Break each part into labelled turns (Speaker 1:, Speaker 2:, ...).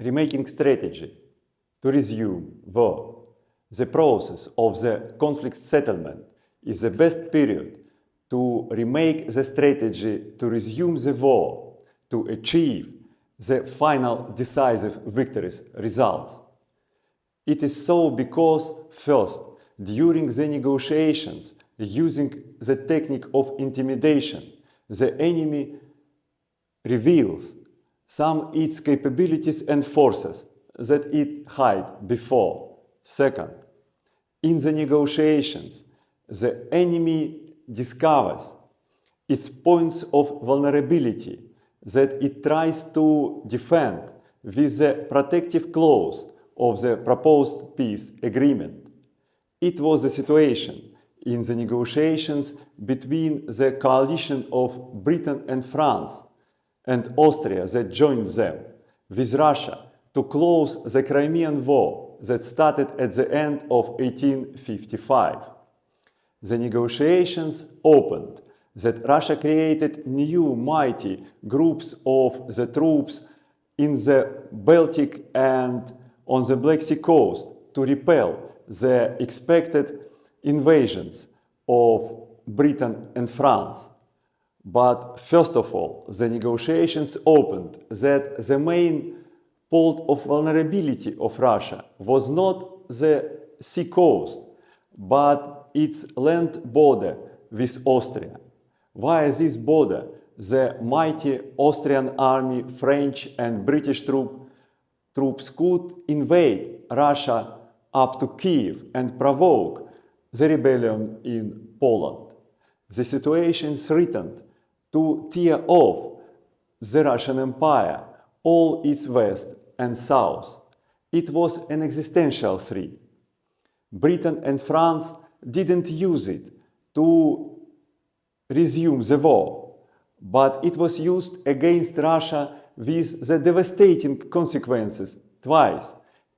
Speaker 1: Remaking strategy to resume war. The process of the conflict settlement is the best period to remake the strategy to resume the war, to achieve the final decisive victories results. It is so because, first, during the negotiations, using the technique of intimidation, the enemy reveals some its capabilities and forces that it hid before. Second, in the negotiations, the enemy discovers its points of vulnerability that it tries to defend with the protective clause of the proposed peace agreement. It was the situation in the negotiations between the coalition of Britain and France and Austria that joined them with Russia to close the Crimean War that started at the end of 1855. The negotiations opened that Russia created new mighty groups of the troops in the Baltic and on the Black Sea coast to repel the expected invasions of Britain and France. But first of all, the negotiations opened that the main point of vulnerability of Russia was not the sea coast, but its land border with Austria. Via this border, the mighty Austrian army, French and British troops could invade Russia up to Kiev and provoke the rebellion in Poland. The situation threatened to tear off the Russian Empire, all its west and south. It was an existential threat. Britain and France didn't use it to resume the war, but it was used against Russia with the devastating consequences twice,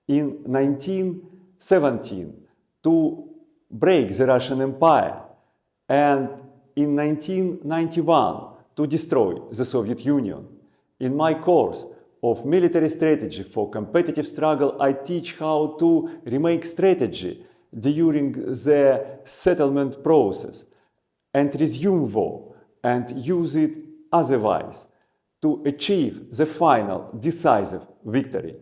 Speaker 1: in 1917 to break the Russian Empire, and in 1991 to destroy the Soviet Union. In my course of military strategy for competitive struggle, I teach how to remake strategy during the settlement process and resume war and use it otherwise to achieve the final decisive victory.